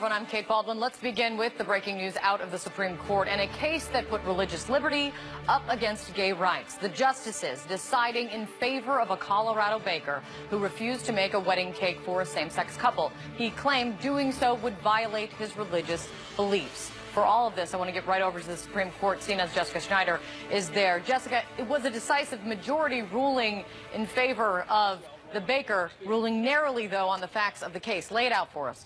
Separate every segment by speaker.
Speaker 1: everyone. I'm Kate Baldwin. Let's begin with the breaking news out of the Supreme Court and a case that put religious liberty up against gay rights. The justices deciding in favor of a Colorado baker who refused to make a wedding cake for a same-sex couple. He claimed doing so would violate his religious beliefs. For all of this, I want to get right over to the Supreme Court. CNN's Jessica Schneider is there. Jessica, it was a decisive majority ruling in favor of the baker, ruling narrowly, though, on the facts of the case. Lay it out for us.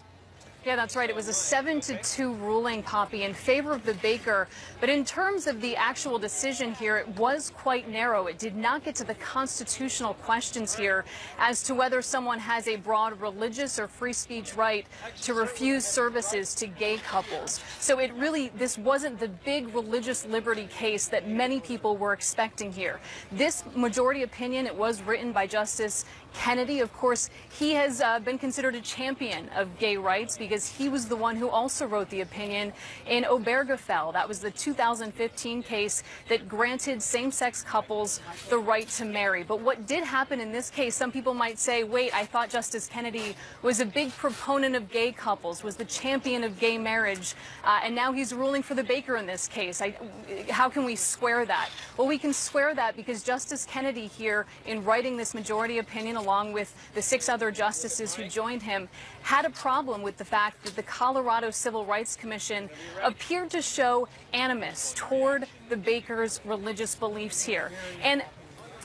Speaker 2: Yeah, that's right. It was a 7-2 ruling, Poppy, in favor of the baker. But in terms of the actual decision here, it was quite narrow. It did not get to the constitutional questions here as to whether someone has a broad religious or free speech right to refuse services to gay couples. So it really, this wasn't the big religious liberty case that many people were expecting here. This majority opinion, it was written by Justice Kennedy. Of course, he has been considered a champion of gay rights because he was the one who also wrote the opinion in Obergefell. That was the 2015 case that granted same-sex couples the right to marry. But what did happen in this case, some people might say, wait, I thought Justice Kennedy was a big proponent of gay couples, was the champion of gay marriage, and now he's ruling for the baker in this case. How can we square that? Well, we can square that because Justice Kennedy here, in writing this majority opinion, along with the 6 other justices who joined him, had a problem with the fact that the Colorado Civil Rights Commission appeared to show animus toward the baker's religious beliefs here. And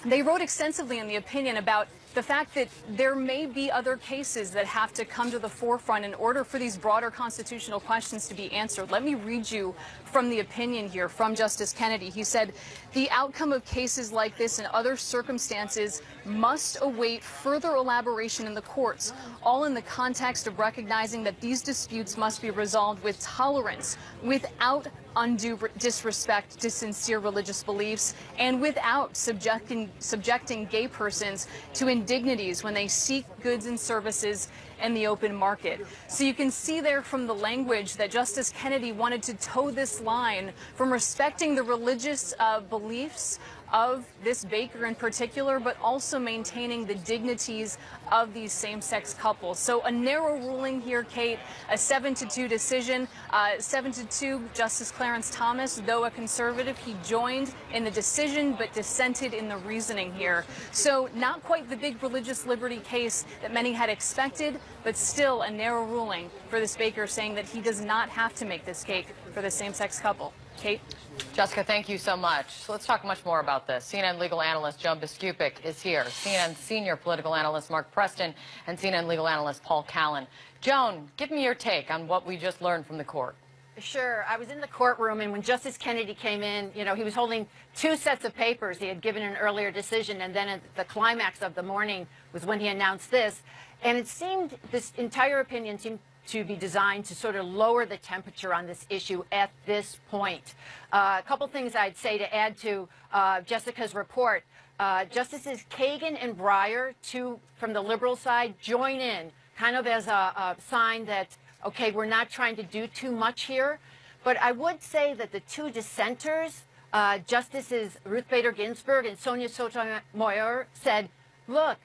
Speaker 2: they wrote extensively in the opinion about the fact that there may be other cases that have to come to the forefront in order for these broader constitutional questions to be answered. Let me read you from the opinion here from Justice Kennedy. He said, the outcome of cases like this and other circumstances must await further elaboration in the courts, all in the context of recognizing that these disputes must be resolved with tolerance, without undue disrespect to sincere religious beliefs, and without subjecting gay persons to indignities when they seek goods and services in the open market. So you can see there from the language that Justice Kennedy wanted to toe this line from respecting the religious beliefs of this baker in particular, but also maintaining the dignities of these same-sex couples. So a narrow ruling here, Kate, a 7-2 decision. 7-2, Justice Clarence Thomas, though a conservative, he joined in the decision but dissented in the reasoning here. So not quite the big religious liberty case that many had expected, but still a narrow ruling for this baker, saying that he does not have to make this cake for the same-sex couple. Kate?
Speaker 1: Jessica, thank you so much. So let's talk much more about this. CNN legal analyst Joan Biskupic is here. CNN senior political analyst Mark Preston and CNN legal analyst Paul Callan. Joan, give me your take on what we just learned from the court.
Speaker 3: Sure. I was in the courtroom, and when Justice Kennedy came in, you know, he was holding 2 sets of papers. He had given an earlier decision, and then at the climax of the morning was when he announced this. And it seemed, this entire opinion seemed to be designed to sort of lower the temperature on this issue at this point. A couple things I'd say to add to Jessica's report. Justices Kagan and Breyer, 2 from the liberal side, join in kind of as a sign that, okay, we're not trying to do too much here. But I would say that the 2 dissenters, Justices Ruth Bader Ginsburg and Sonia Sotomayor, said, look,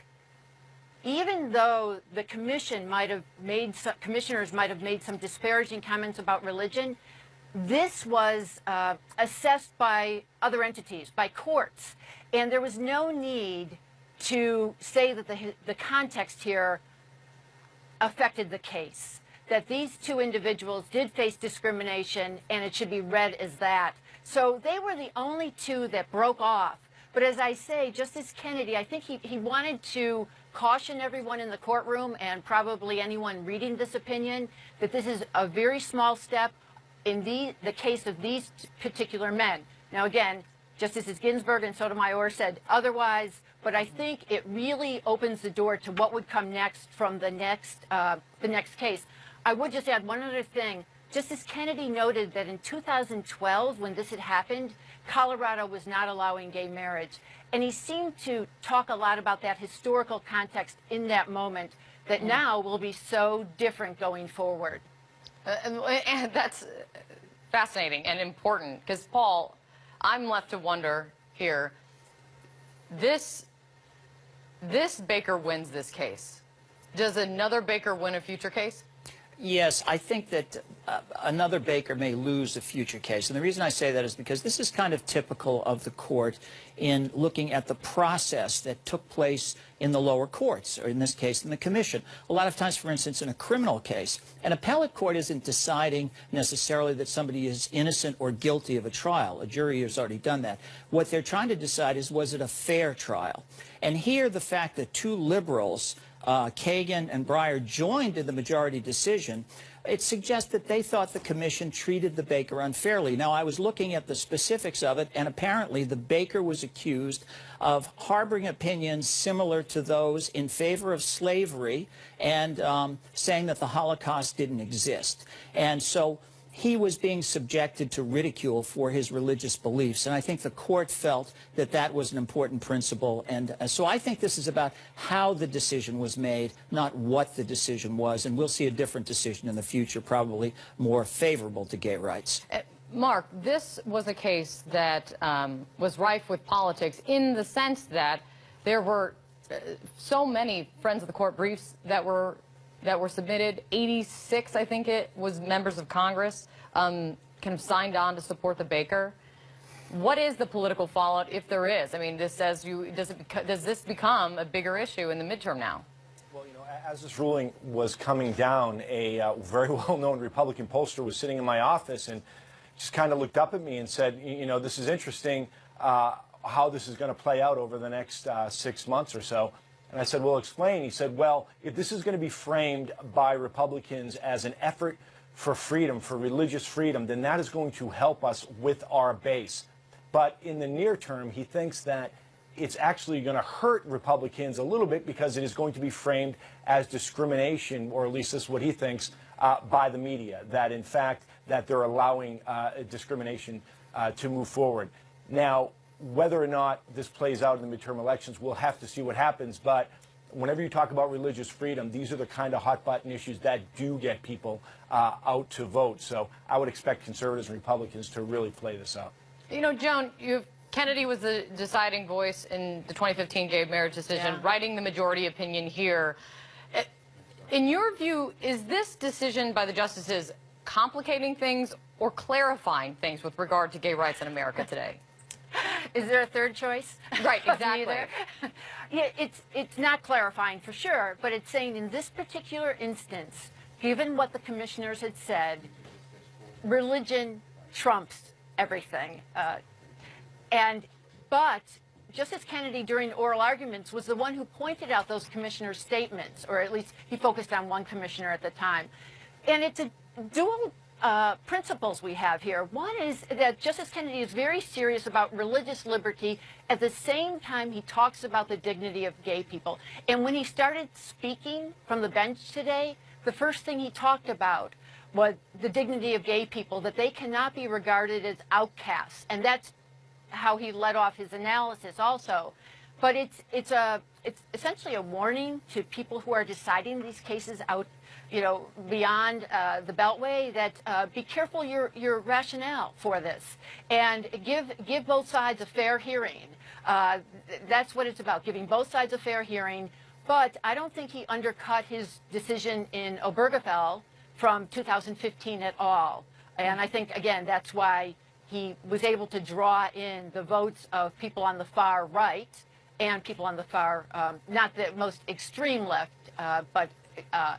Speaker 3: even though the commissioners might have made some disparaging comments about religion, this was assessed by other entities, by courts, and there was no need to say that the context here affected the case, that these 2 individuals did face discrimination, and it should be read as that. So they were the only 2 that broke off. But as I say, Justice Kennedy, I think he wanted to caution everyone in the courtroom and probably anyone reading this opinion that this is a very small step in the case of these particular men. Now, again, Justices Ginsburg and Sotomayor said otherwise, but I think it really opens the door to what would come next from the next case. I would just add one other thing. Justice Kennedy noted that in 2012, when this had happened, Colorado was not allowing gay marriage. And he seemed to talk a lot about that historical context in that moment that now will be so different going forward.
Speaker 1: And that's fascinating and important because, Paul, I'm left to wonder here, this baker wins this case. Does another baker win a future case?
Speaker 4: Yes, I think that another baker may lose a future case. And the reason I say that is because this is kind of typical of the court in looking at the process that took place in the lower courts, or in this case, in the commission. A lot of times, for instance, in a criminal case, an appellate court isn't deciding necessarily that somebody is innocent or guilty of a trial. A jury has already done that. What they're trying to decide is, was it a fair trial? And here, the fact that two liberals, Kagan and Breyer, joined in the majority decision, it suggests that they thought the commission treated the baker unfairly. Now, I was looking at the specifics of it, and apparently the baker was accused of harboring opinions similar to those in favor of slavery and saying that the Holocaust didn't exist. And so he was being subjected to ridicule for his religious beliefs, and I think the court felt that that was an important principle. And so I think this is about how the decision was made, not what the decision was, and we'll see a different decision in the future, probably more favorable to gay rights.
Speaker 1: Mark, this was a case that was rife with politics in the sense that there were so many Friends of the Court briefs that were submitted. 86, I think it was, members of Congress kind of signed on to support the baker. What is the political fallout, if there is? I mean, this says does this become a bigger issue in the midterm now?
Speaker 5: Well, you know, as this ruling was coming down, a very well-known Republican pollster was sitting in my office and just kind of looked up at me and said, you know, this is interesting how this is going to play out over the next 6 months or so. And I said, well, explain. He said, well, if this is going to be framed by Republicans as an effort for freedom, for religious freedom, then that is going to help us with our base. But in the near term, he thinks that it's actually going to hurt Republicans a little bit because it is going to be framed as discrimination, or at least this is what he thinks, by the media, that in fact that they're allowing discrimination to move forward. Now, whether or not this plays out in the midterm elections, we'll have to see what happens. But whenever you talk about religious freedom, these are the kind of hot-button issues that do get people out to vote. So I would expect conservatives and Republicans to really play this out.
Speaker 1: You know, Joan, Kennedy was the deciding voice in the 2015 gay marriage decision, writing the majority opinion here. In your view, is this decision by the justices complicating things or clarifying things with regard to gay rights in America today?
Speaker 3: Is there a third choice?
Speaker 1: Right, exactly.
Speaker 3: Yeah, it's not clarifying for sure, but it's saying in this particular instance, given what the commissioners had said, religion trumps everything. But Justice Kennedy, during oral arguments, was the one who pointed out those commissioners' statements, or at least he focused on one commissioner at the time. And it's a dual principles we have here. One is that Justice Kennedy is very serious about religious liberty. At the same time, he talks about the dignity of gay people. And when he started speaking from the bench today, the first thing he talked about was the dignity of gay people, that they cannot be regarded as outcasts. And that's how he led off his analysis also. But it's essentially a warning to people who are deciding these cases out, you know, beyond the Beltway, that be careful your rationale for this, and give both sides a fair hearing. That's what it's about, giving both sides a fair hearing. But I don't think he undercut his decision in Obergefell from 2015 at all. And I think, again, that's why he was able to draw in the votes of people on the far right and people on the far, not the most extreme left, but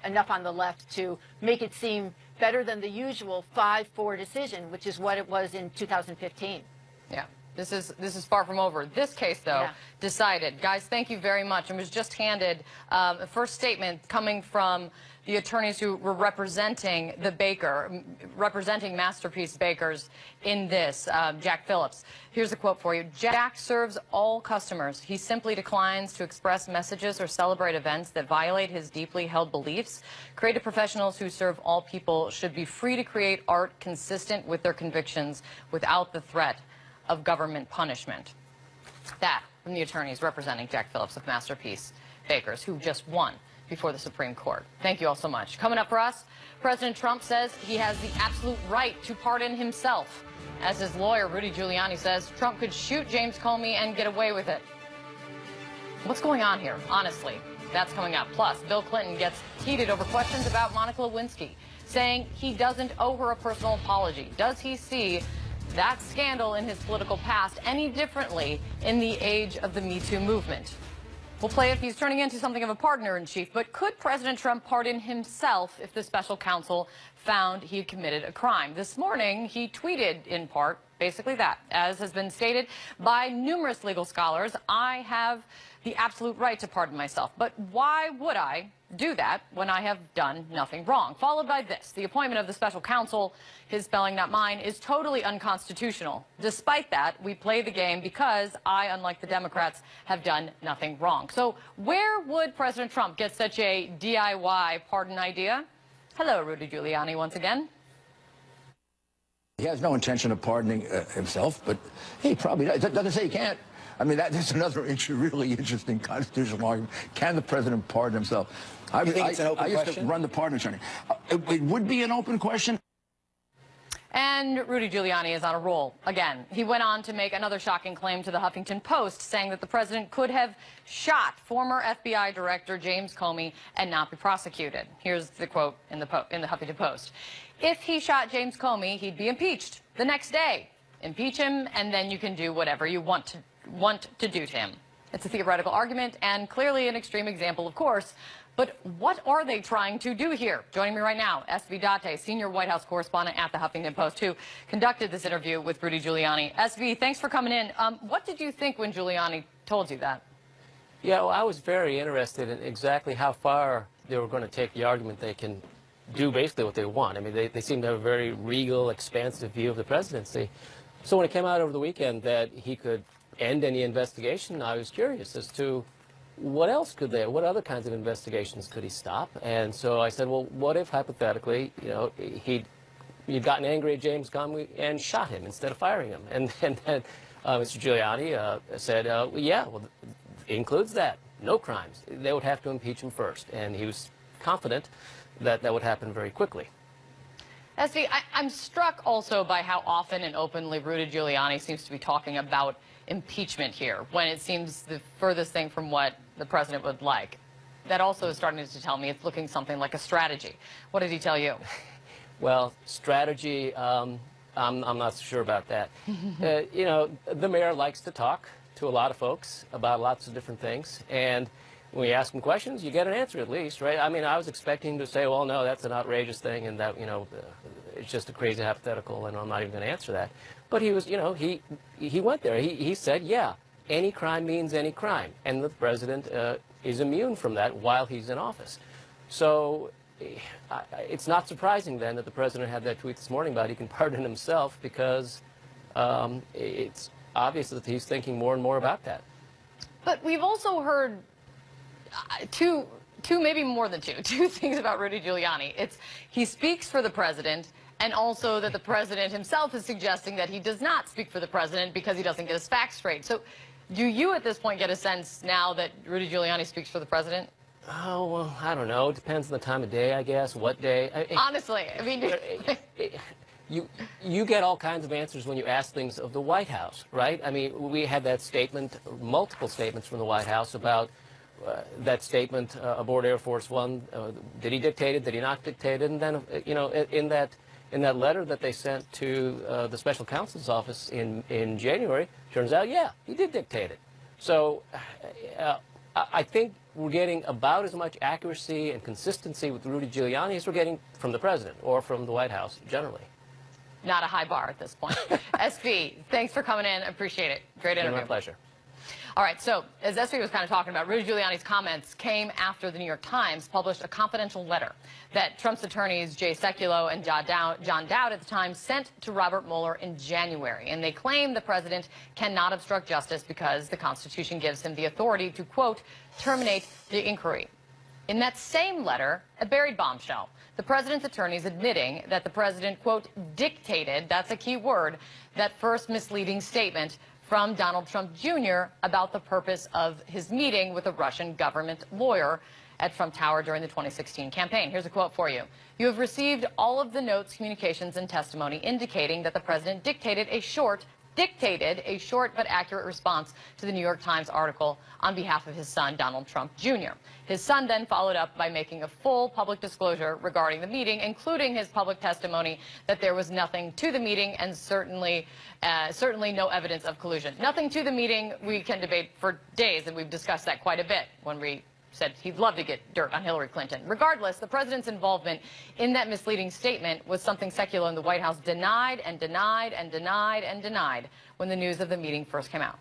Speaker 3: enough on the left to make it seem better than the usual 5-4 decision, which is what it was in 2015.
Speaker 1: Yeah. This is far from over. This case, though, decided. Guys, thank you very much. I was just handed a first statement coming from the attorneys who were representing the baker, representing Masterpiece Bakers in this, Jack Phillips. Here's a quote for you. Jack serves all customers. He simply declines to express messages or celebrate events that violate his deeply held beliefs. Creative professionals who serve all people should be free to create art consistent with their convictions without the threat of government punishment. That from the attorneys representing Jack Phillips of Masterpiece Bakers, who just won before the Supreme Court. Thank you all so much. Coming up for us, President Trump says he has the absolute right to pardon himself. As his lawyer, Rudy Giuliani, says Trump could shoot James Comey and get away with it. What's going on here, honestly? That's coming up. Plus, Bill Clinton gets heated over questions about Monica Lewinsky, saying he doesn't owe her a personal apology. Does he see that scandal in his political past any differently in the age of the Me Too movement? We'll play if he's turning into something of a partner-in-chief, but could President Trump pardon himself if the special counsel found he had committed a crime? This morning, he tweeted, in part, basically that. As has been stated by numerous legal scholars, I have the absolute right to pardon myself. But why would I do that when I have done nothing wrong? Followed by this. The appointment of the special counsel, his spelling not mine, is totally unconstitutional. Despite that, we play the game because I, unlike the Democrats, have done nothing wrong. So where would President Trump get such a DIY pardon idea? Hello, Rudy Giuliani once again.
Speaker 6: He has no intention of pardoning himself, but he probably does. It doesn't say he can't. I mean, that's another really interesting constitutional argument. Can the president pardon himself? I used to run the pardon attorney. It would be an open question.
Speaker 1: And Rudy Giuliani is on a roll again. He went on to make another shocking claim to the Huffington Post, saying that the president could have shot former FBI Director James Comey and not be prosecuted. Here's the quote in the Huffington Post. If he shot James Comey, he'd be impeached the next day. Impeach him, and then you can do whatever you want to do to him. It's a theoretical argument and clearly an extreme example, of course. But what are they trying to do here? Joining me right now, SV Date, senior White House correspondent at the Huffington Post, who conducted this interview with Rudy Giuliani. SV, thanks for coming in. What did you think when Giuliani told you that?
Speaker 7: Yeah, well, I was very interested in exactly how far they were going to take the argument they can do basically what they want. I mean, they seem to have a very regal, expansive view of the presidency. So when it came out over the weekend that he could end any investigation, I was curious as to what else could they, what other kinds of investigations could he stop? And so I said, well, what if hypothetically, you know, he'd gotten angry at James Comey and shot him instead of firing him? And then Mr. Giuliani said, yeah, well, it includes that. No crimes. They would have to impeach him first. And he was confident that that would happen very quickly.
Speaker 1: SV, I'm struck also by how often and openly Rudy Giuliani seems to be talking about impeachment here, when it seems the furthest thing from what the president would like. That also is starting to tell me it's looking something like a strategy. What did he tell you?
Speaker 7: Well, strategy, I'm not so sure about that. You know, the mayor likes to talk to a lot of folks about lots of different things, and when you ask him questions, you get an answer at least, right? I mean, I was expecting him to say, well, no, that's an outrageous thing, and that, you know, it's just a crazy hypothetical, and I'm not even going to answer that. But he was, you know, he went there. He said, yeah, any crime means any crime, and the president is immune from that while he's in office. So it's not surprising then that the president had that tweet this morning about he can pardon himself, because it's obvious that he's thinking more and more about that.
Speaker 1: But we've also heard two, maybe more than two things about Rudy Giuliani. It's he speaks for the president, and also that the president himself is suggesting that he does not speak for the president because he doesn't get his facts straight. So do you at this point get a sense now that Rudy Giuliani speaks for the president?
Speaker 7: Oh, well, I don't know. It depends on the time of day, I guess, what day.
Speaker 1: Honestly, I mean...
Speaker 7: You get all kinds of answers when you ask things of the White House, right? I mean, we had that statement, multiple statements from the White House about that statement aboard Air Force One. Did he dictate it? Did he not dictate it? And then, you know, in that letter that they sent to the special counsel's office in January, turns out, yeah, he did dictate it. So I think we're getting about as much accuracy and consistency with Rudy Giuliani as we're getting from the president or from the White House generally.
Speaker 1: Not a high bar at this point. SV, thanks for coming in. Appreciate it. Great interview.
Speaker 7: My pleasure.
Speaker 1: All right, so as SV was kind of talking about, Rudy Giuliani's comments came after the New York Times published a confidential letter that Trump's attorneys Jay Sekulow and John Dowd at the time sent to Robert Mueller in January. And they claim the president cannot obstruct justice because the Constitution gives him the authority to, quote, terminate the inquiry. In that same letter, a buried bombshell, the president's attorneys admitting that the president, quote, dictated, that's a key word, that first misleading statement from Donald Trump Jr. about the purpose of his meeting with a Russian government lawyer at Trump Tower during the 2016 campaign. Here's a quote for you. You have received all of the notes, communications, and testimony indicating that the president dictated a short dictated a short but accurate response to the New York Times article on behalf of his son, Donald Trump Jr. His son then followed up by making a full public disclosure regarding the meeting, including his public testimony that there was nothing to the meeting and certainly no evidence of collusion. Nothing to the meeting we can debate for days, and we've discussed that quite a bit when we said he'd love to get dirt on Hillary Clinton. Regardless, the president's involvement in that misleading statement was something Sekulow in the White House denied and denied and denied and denied when the news of the meeting first came out.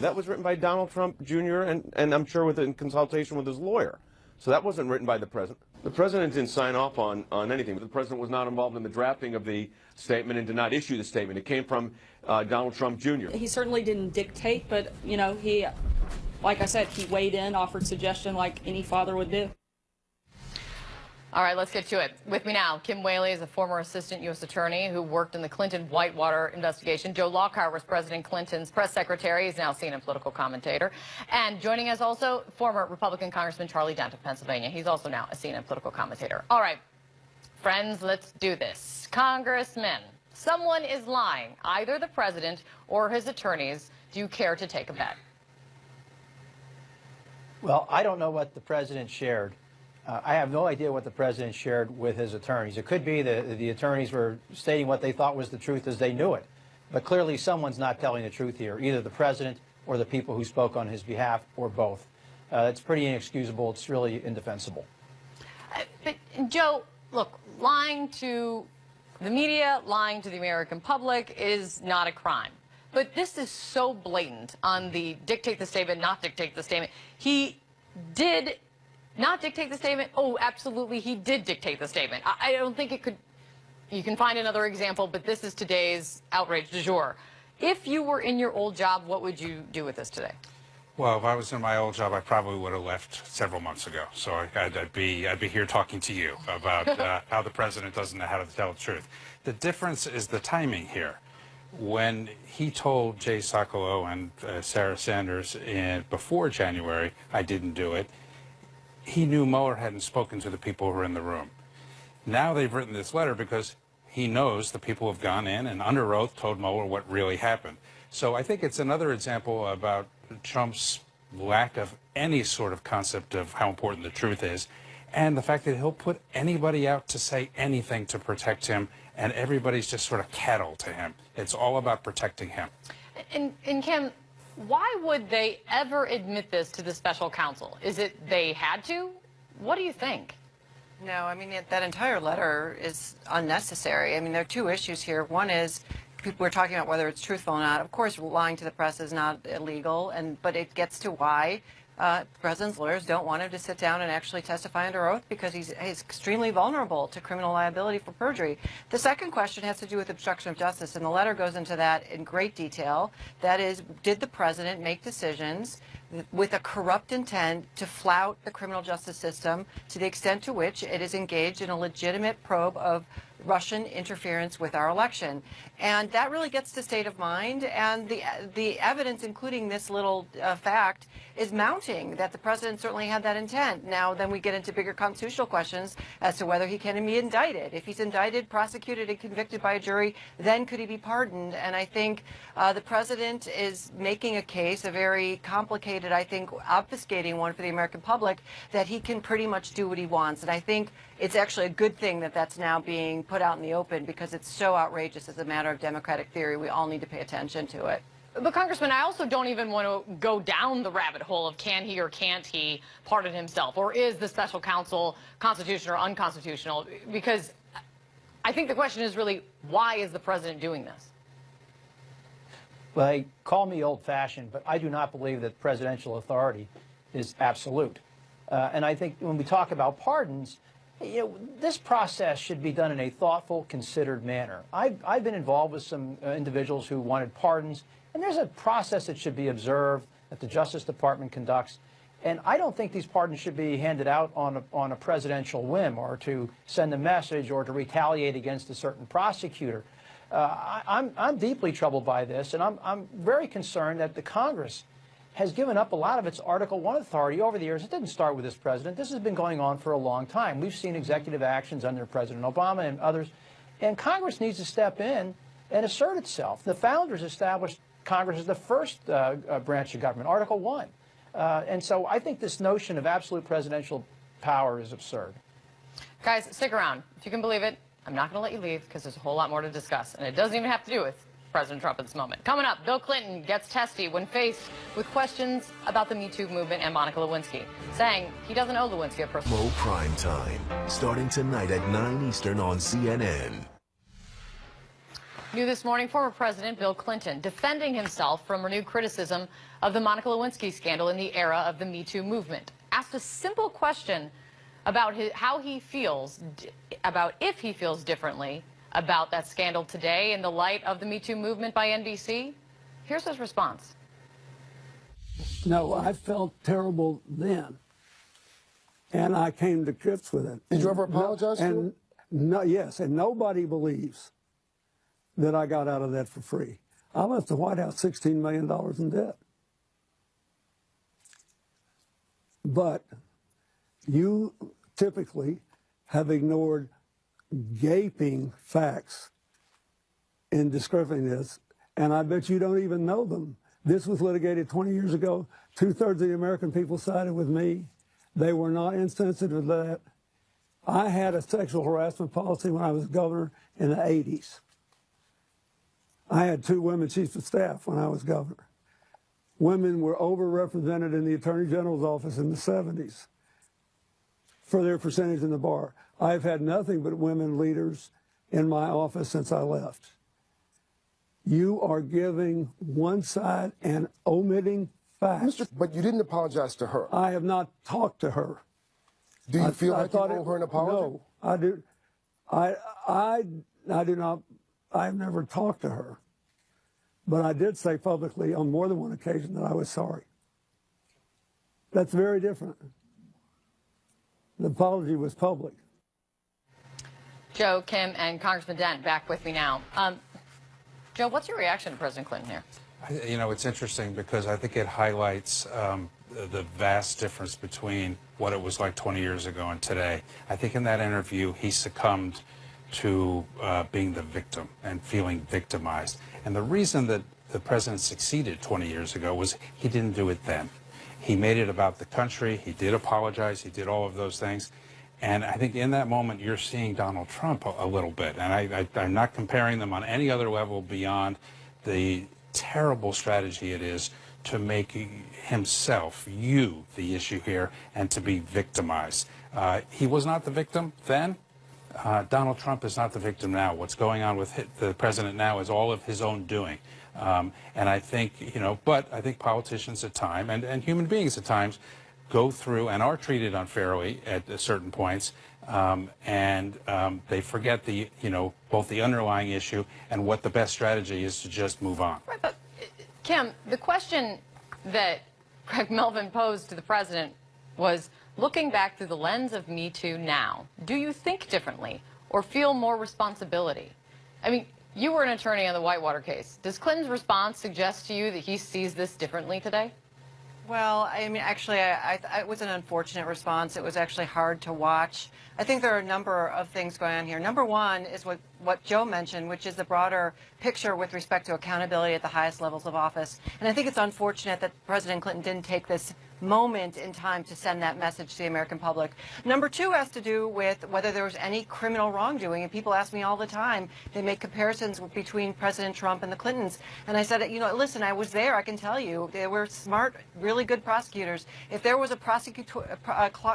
Speaker 8: That was written by Donald Trump Jr. and I'm sure in consultation with his lawyer. So that wasn't written by the president. The president didn't sign off on anything. But the president was not involved in the drafting of the statement and did not issue the statement. It came from Donald Trump Jr.
Speaker 9: He certainly didn't dictate, but, you know, he, like I said, he weighed in, offered suggestion like any father would do.
Speaker 1: All right, let's get to it. With me now, Kim Whaley is a former assistant U.S. attorney who worked in the Clinton Whitewater investigation. Joe Lockhart was President Clinton's press secretary. He's now CNN political commentator. And joining us also, former Republican Congressman Charlie Dent of Pennsylvania. He's also now a CNN political commentator. All right, friends, let's do this. Congressmen, someone is lying, either the president or his attorneys. Do you care to take a bet?
Speaker 10: Well, I don't know what the president shared. I have no idea what the president shared with his attorneys. It could be that the attorneys were stating what they thought was the truth as they knew it. But clearly someone's not telling the truth here, either the president or the people who spoke on his behalf, or both. It's pretty inexcusable. It's really indefensible.
Speaker 1: But, Joe, look, lying to the media, lying to the American public is not a crime. But this is so blatant on the dictate the statement, not dictate the statement. He did not dictate the statement. Oh, absolutely, he did dictate the statement. I don't think it could. You can find another example, but this is today's outrage du jour. If you were in your old job, what would you do with this today?
Speaker 11: Well, if I was in my old job, I probably would have left several months ago. So I'd be here talking to you about how the president doesn't know how to tell the truth. The difference is the timing here. When he told Jay Sekulow and Sarah Sanders before January, I didn't do it, he knew Mueller hadn't spoken to the people who were in the room. Now they've written this letter because he knows the people have gone in and under oath told Mueller what really happened. So I think it's another example about Trump's lack of any sort of concept of how important the truth is, and the fact that he'll put anybody out to say anything to protect him, and everybody's just sort of cattle to him. It's all about protecting him.
Speaker 1: And Kim, why would they ever admit this to the special counsel? Is it they had to? What do you think?
Speaker 12: No, I mean, that entire letter is unnecessary. I mean, there are two issues here. One is people are talking about whether it's truthful or not. Of course, lying to the press is not illegal, but it gets to why the president's lawyers don't want him to sit down and actually testify under oath, because he's extremely vulnerable to criminal liability for perjury. The second question has to do with obstruction of justice, and the letter goes into that in great detail. That is, did the president make decisions with a corrupt intent to flout the criminal justice system to the extent to which it is engaged in a legitimate probe of Russian interference with our election? And that really gets to state of mind, and the evidence, including this little fact, is mounting that the president certainly had that intent. Now, then we get into bigger constitutional questions as to whether he can be indicted. If he's indicted, prosecuted, and convicted by a jury, then could he be pardoned? And I think the president is making a case, a very complicated, I think, obfuscating one for the American public, that he can pretty much do what he wants. And I think it's actually a good thing that that's now being put out in the open, because it's so outrageous as a matter of democratic theory. We all need to pay attention to it.
Speaker 1: But, Congressman, I also don't even want to go down the rabbit hole of can he or can't he pardon himself, or is the special counsel constitutional or unconstitutional, because I think the question is really, why is the president doing this?
Speaker 10: Well, call me old-fashioned, but I do not believe that presidential authority is absolute. And I think when we talk about pardons, this process should be done in a thoughtful, considered manner. I've been involved with some individuals who wanted pardons, and there's a process that should be observed that the Justice Department conducts. And I don't think these pardons should be handed out on a presidential whim, or to send a message, or to retaliate against a certain prosecutor. I'm deeply troubled by this, and I'm very concerned that the Congress has given up a lot of its Article I authority over the years. It didn't start with this president. This has been going on for a long time. We've seen executive actions under President Obama and others, and Congress needs to step in and assert itself. The founders established Congress as the first branch of government, Article 1. And so I think this notion of absolute presidential power is absurd.
Speaker 1: Guys, stick around. If you can believe it, I'm not going to let you leave because there's a whole lot more to discuss. And it doesn't even have to do with President Trump at this moment. Coming up, Bill Clinton gets testy when faced with questions about the Me Too movement and Monica Lewinsky, saying he doesn't owe Lewinsky a personal...
Speaker 13: Mo Prime Time, starting tonight at 9 Eastern on CNN.
Speaker 1: New this morning, former President Bill Clinton defending himself from renewed criticism of the Monica Lewinsky scandal in the era of the Me Too movement. Asked a simple question about how he feels, about if he feels differently about that scandal today in the light of the Me Too movement by NBC. Here's his response.
Speaker 14: No, I felt terrible then, and I came to grips with it.
Speaker 15: Did you ever apologize to him?
Speaker 14: No, yes, and nobody believes that I got out of that for free. I left the White House $16 million in debt. But you typically have ignored gaping facts in describing this, and I bet you don't even know them. This was litigated 20 years ago. 2/3 of the American people sided with me. They were not insensitive to that. I had a sexual harassment policy when I was governor in the 80s. I had 2 women chiefs of staff when I was governor. Women were overrepresented in the Attorney General's office in the 70s for their percentage in the bar. I've had nothing but women leaders in my office since I left. You are giving one side and omitting facts.
Speaker 15: But you didn't apologize to her.
Speaker 14: I have not talked to her.
Speaker 15: Do you feel like you owe her an apology?
Speaker 14: No, I do. I do not. I've never talked to her. But I did say publicly on more than one occasion that I was sorry. That's very different. The apology was public.
Speaker 1: Joe, Kim, and Congressman Dent back with me now. Joe, what's your reaction to President Clinton here?
Speaker 11: You know, it's interesting because I think it highlights the vast difference between what it was like 20 years ago and today. I think in that interview, he succumbed to being the victim and feeling victimized. And the reason that the president succeeded 20 years ago was he didn't do it then. He made it about the country. He did apologize. He did all of those things. And I think in that moment, you're seeing Donald Trump a little bit. And I'm not comparing them on any other level beyond the terrible strategy it is to make himself, you, the issue here, and to be victimized. He was not the victim then. Donald Trump is not the victim now. What's going on with the president now is all of his own doing. And I think, you know, but I think politicians at times and human beings at times go through and are treated unfairly at certain points, and they forget the, you know, both the underlying issue and what the best strategy is to just move on.
Speaker 1: Right, but Kim, the question that Craig Melvin posed to the president was, looking back through the lens of Me Too now, do you think differently or feel more responsibility? I mean, you were an attorney on the Whitewater case. Does Clinton's response suggest to you that he sees this differently today?
Speaker 12: Well, I mean, actually, it was an unfortunate response. It was actually hard to watch. I think there are a number of things going on here. Number one is what Joe mentioned, which is the broader picture with respect to accountability at the highest levels of office. And I think it's unfortunate that President Clinton didn't take this moment in time to send that message to the American public. Number two has to do with whether there was any criminal wrongdoing. And people ask me all the time, they make comparisons between President Trump and the Clintons. And I said, you know, listen, I was there. I can tell you, they were smart, really good prosecutors. If there was a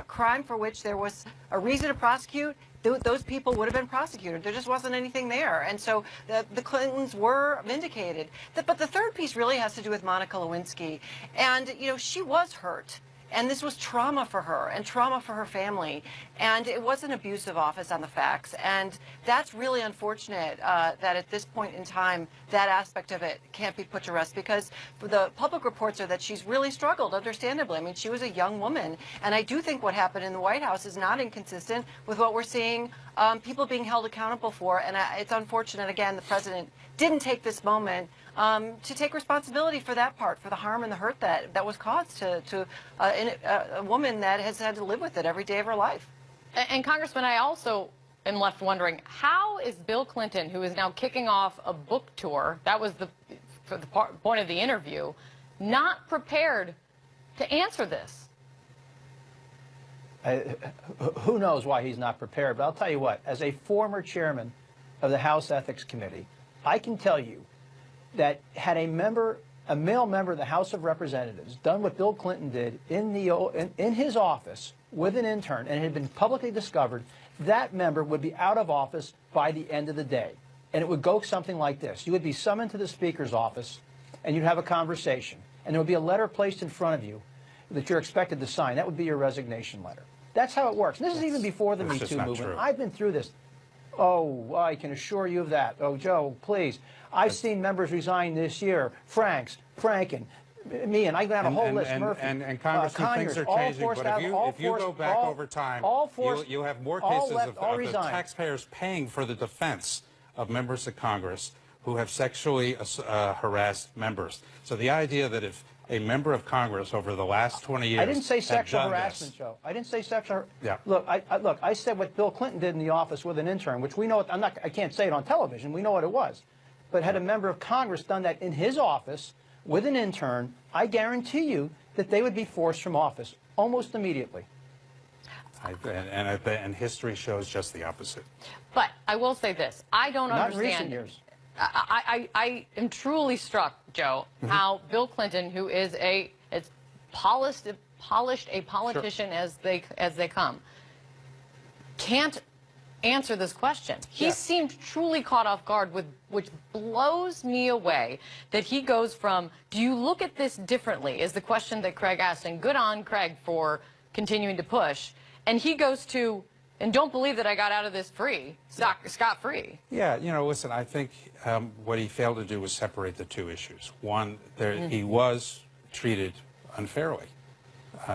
Speaker 12: crime for which there was a reason to prosecute, those people would have been prosecuted. There just wasn't anything there. And so the Clintons were vindicated. But the third piece really has to do with Monica Lewinsky. And, you know, she was hurt. And this was trauma for her and trauma for her family. And it was an abusive office on the facts. And that's really unfortunate that at this point in time, that aspect of it can't be put to rest, because the public reports are that she's really struggled, understandably. I mean, she was a young woman. And I do think what happened in the White House is not inconsistent with what we're seeing people being held accountable for. And it's unfortunate, again, the president didn't take this moment to take responsibility for that part, for the harm and the hurt that was caused to a woman that has had to live with it every day of her life.
Speaker 1: And Congressman, I also am left wondering, how is Bill Clinton, who is now kicking off a book tour, that was the point of the interview, not prepared to answer this?
Speaker 10: Who knows why he's not prepared, but I'll tell you what, as a former chairman of the House Ethics Committee, I can tell you that had a male member of the House of Representatives done what Bill Clinton did in his office with an intern and it had been publicly discovered, that member would be out of office by the end of the day. And it would go something like this. You would be summoned to the Speaker's office and you'd have a conversation. And there would be a letter placed in front of you that you're expected to sign. That would be your resignation letter. That's how it works. And this is even before the Me Too movement. True. I've been through this. Oh, I can assure you of that. Oh, Joe, please. I've seen members resign this year. Franken, me, and I got a whole list. Murphy,
Speaker 11: and Congressman, things are changing. But if you go back over time, you have more cases of the taxpayers paying for the defense of members of Congress who have sexually harassed members. So the idea that if a member of Congress over the last 20 years.
Speaker 10: I didn't say sexual harassment, Joe. I didn't say sexual.
Speaker 11: Yeah.
Speaker 10: Look, I said what Bill Clinton did in the office with an intern, which we know. I can't say it on television. We know what it was. But had a member of Congress done that in his office with an intern, I guarantee you that they would be forced from office almost immediately.
Speaker 11: And history shows just the opposite.
Speaker 1: But I will say this: I don't understand.
Speaker 10: Not in recent years.
Speaker 1: I am truly struck, Joe, how Bill Clinton, who is as polished a politician as they come, can't answer this question. He seemed truly caught off guard, which blows me away that he goes from, do you look at this differently, is the question that Craig asked, and good on Craig for continuing to push, and he goes to, and don't believe that I got out of this scot-free.
Speaker 11: Yeah, you know, listen, I think what he failed to do was separate the two issues. One, he was treated unfairly.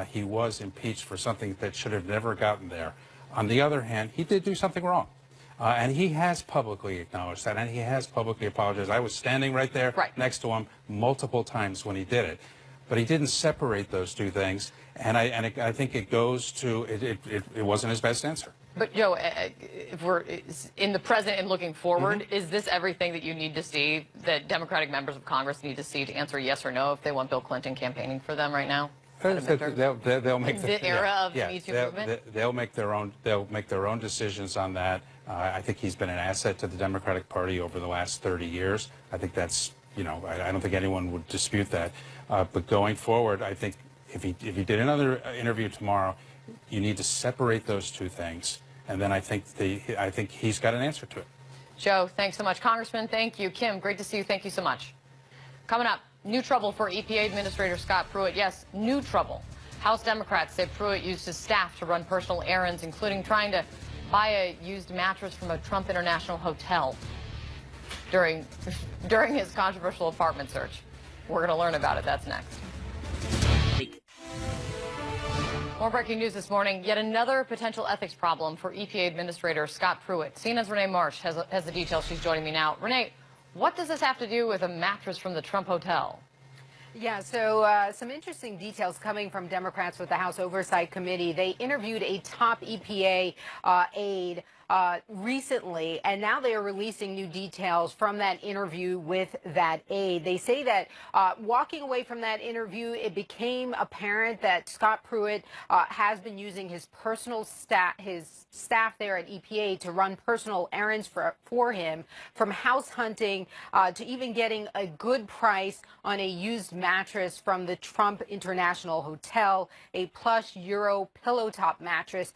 Speaker 11: He was impeached for something that should have never gotten there. On the other hand, he did do something wrong. And he has publicly acknowledged that, and he has publicly apologized. I was standing right there next to him multiple times when he did it. But he didn't separate those two things, and I think it goes to, it wasn't his best answer.
Speaker 1: But, Joe, if we're in the present and looking forward, is this everything that you need to see, that Democratic members of Congress need to see to answer yes or no if they want Bill Clinton campaigning for them right now?
Speaker 11: They'll make
Speaker 1: the era of the Me Too movement?
Speaker 11: They'll make their own decisions on that. I think he's been an asset to the Democratic Party over the last 30 years. I think that's, you know, I don't think anyone would dispute that. But going forward, I think if he did another interview tomorrow, you need to separate those two things, and then I think he's got an answer to it.
Speaker 1: Joe, thanks so much. Congressman, thank you. Kim, great to see you. Thank you so much. Coming up, new trouble for EPA Administrator Scott Pruitt. Yes, new trouble. House Democrats say Pruitt used his staff to run personal errands, including trying to buy a used mattress from a Trump International hotel during his controversial apartment search. We're going to learn about it. That's next. More breaking news this morning. Yet another potential ethics problem for EPA Administrator Scott Pruitt. CNN's Renee Marsh has the details. She's joining me now. Renee, what does this have to do with a mattress from the Trump hotel?
Speaker 16: Yeah, so some interesting details coming from Democrats with the House Oversight Committee. They interviewed a top EPA aide recently, and now they are releasing new details from that interview with that aide. They say that walking away from that interview, it became apparent that Scott Pruitt has been using his personal staff there at EPA to run personal errands for him, from house hunting to even getting a good price on a used mattress from the Trump International Hotel, a plush Euro pillow top mattress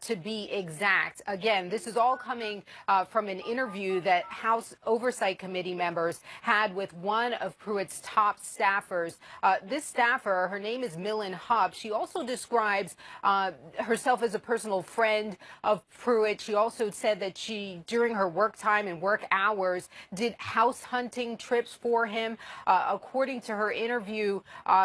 Speaker 16: to be exact. Again, this is all coming from an interview that House Oversight Committee members had with one of Pruitt's top staffers. This staffer, her name is Millen Hupp. She also describes herself as a personal friend of Pruitt. She also said that she, during her work time and work hours, did house hunting trips for him. According to her interview,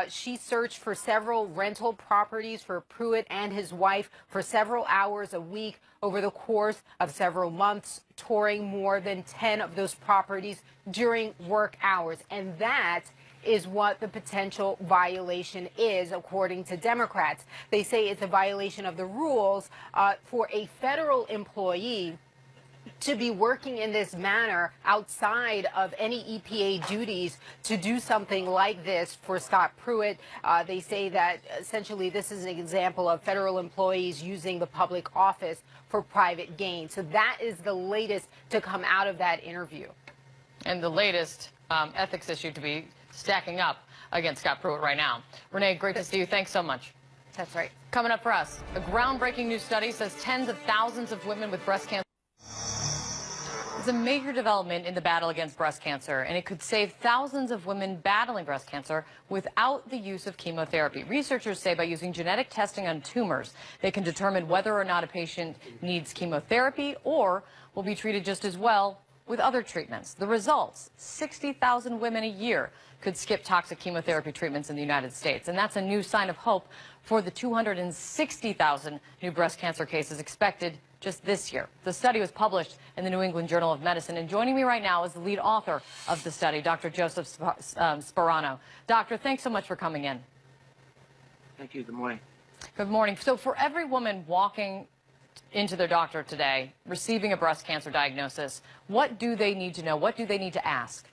Speaker 16: she searched for several rental properties for Pruitt and his wife for several hours a week over the course of several months, touring more than 10 of those properties during work hours. And that is what the potential violation is, according to Democrats. They say it's a violation of the rules for a federal employee to be working in this manner outside of any EPA duties to do something like this for Scott Pruitt. They say that essentially this is an example of federal employees using the public office for private gain. So that is the latest to come out of that interview.
Speaker 1: And the latest ethics issue to be stacking up against Scott Pruitt right now. Renee, great to see you. Thanks so much.
Speaker 16: That's right.
Speaker 1: Coming up for us, a groundbreaking new study says tens of thousands of women with breast cancer. It's a major development in the battle against breast cancer, and it could save thousands of women battling breast cancer without the use of chemotherapy. Researchers say by using genetic testing on tumors, they can determine whether or not a patient needs chemotherapy or will be treated just as well with other treatments. The results, 60,000 women a year could skip toxic chemotherapy treatments in the United States. And that's a new sign of hope for the 260,000 new breast cancer cases expected just this year. The study was published in the New England Journal of Medicine. And joining me right now is the lead author of the study, Dr. Joseph Sparano. Doctor, thanks so much for coming in.
Speaker 17: Thank you. Good morning.
Speaker 1: Good morning. So for every woman walking into their doctor today, receiving a breast cancer diagnosis, what do they need to know? What do they need to ask?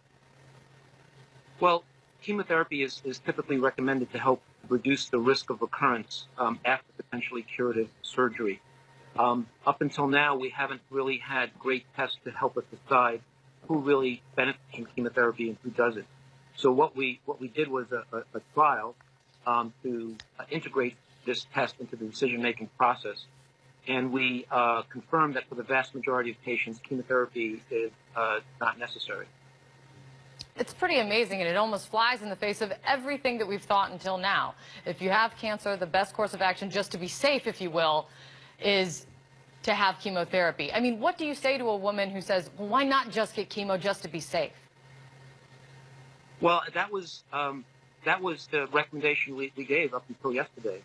Speaker 17: Well, chemotherapy is typically recommended to help reduce the risk of recurrence after potentially curative surgery. Up until now, we haven't really had great tests to help us decide who really benefits from chemotherapy and who doesn't. So what we did was a trial to integrate this test into the decision-making process. And we confirmed that for the vast majority of patients, chemotherapy is not necessary.
Speaker 1: It's pretty amazing, and it almost flies in the face of everything that we've thought until now. If you have cancer, the best course of action, just to be safe, if you will, is to have chemotherapy. I mean, what do you say to a woman who says, well, why not just get chemo just to be safe?
Speaker 17: Well, that was the recommendation we gave up until yesterday.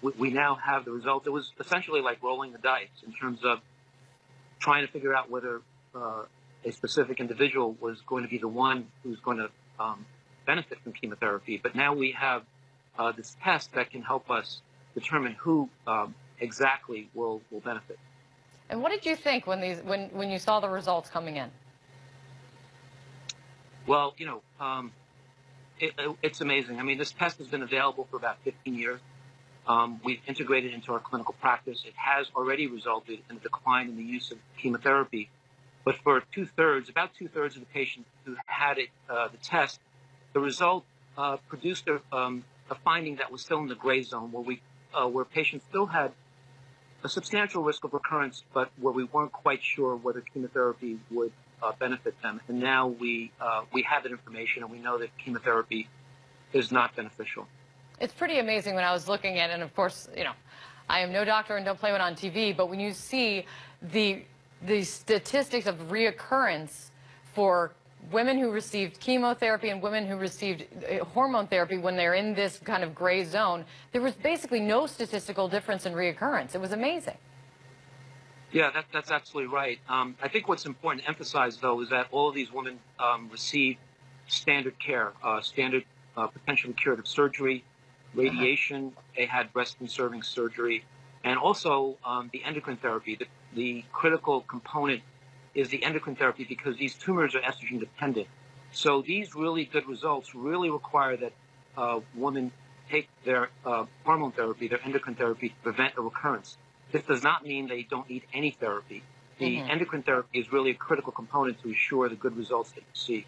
Speaker 17: We now have the results. It was essentially like rolling the dice in terms of trying to figure out whether a specific individual was going to be the one who's going to benefit from chemotherapy. But now we have this test that can help us determine who exactly will benefit.
Speaker 1: And what did you think when you saw the results coming in?
Speaker 17: Well, you know, it's amazing. I mean, this test has been available for about 15 years. We've integrated it into our clinical practice. It has already resulted in a decline in the use of chemotherapy. But for about two-thirds of the patients who had it, the test, the result produced a finding that was still in the gray zone, where patients still had a substantial risk of recurrence, but where we weren't quite sure whether chemotherapy would benefit them. And now we have that information, and we know that chemotherapy is not beneficial.
Speaker 1: It's pretty amazing when I was looking at it, and of course, you know, I am no doctor and don't play it on TV, but when you see the statistics of reoccurrence for women who received chemotherapy and women who received hormone therapy when they're in this kind of gray zone, there was basically no statistical difference in reoccurrence. It was amazing.
Speaker 17: Yeah, that's absolutely right. I think what's important to emphasize, though, is that all of these women received standard care, standard potentially curative surgery, radiation. They had breast-conserving surgery, and also the endocrine therapy. The critical component is the endocrine therapy because these tumors are estrogen dependent. So these really good results really require that women take their hormone therapy, their endocrine therapy, to prevent a recurrence. This does not mean they don't need any therapy. The endocrine therapy is really a critical component to ensure the good results that you see.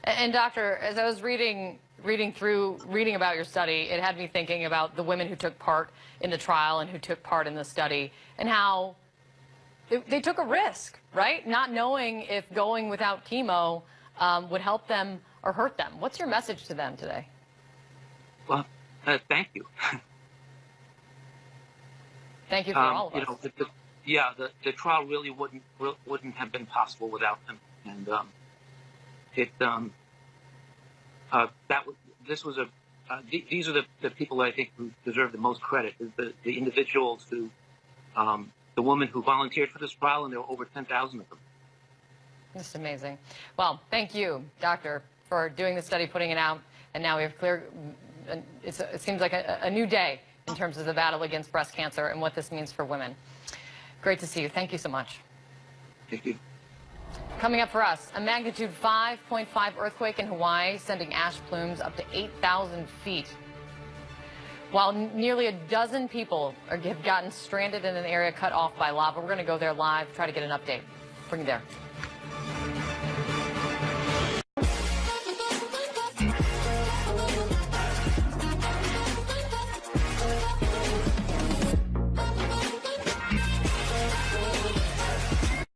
Speaker 1: And doctor, as I was reading about your study, it had me thinking about the women who took part in the trial and who took part in the study and how they took a risk, right? Not knowing if going without chemo would help them or hurt them. What's your message to them today?
Speaker 17: Well, thank you.
Speaker 1: Thank you for all of us.
Speaker 17: You know, the trial really wouldn't have been possible without them, and these are the people that I think who deserve the most credit. Is the individuals who, the woman who volunteered for this trial, and there were over 10,000 of them.
Speaker 1: It's amazing. Well, thank you, doctor, for doing the study, putting it out, and now we have clear. It seems like a new day in terms of the battle against breast cancer and what this means for women. Great to see you. Thank you so much.
Speaker 17: Thank you.
Speaker 1: Coming up for us, a magnitude 5.5 earthquake in Hawaii, sending ash plumes up to 8,000 feet. While nearly a dozen people have gotten stranded in an area cut off by lava. We're going to go there live, try to get an update. Bring you there.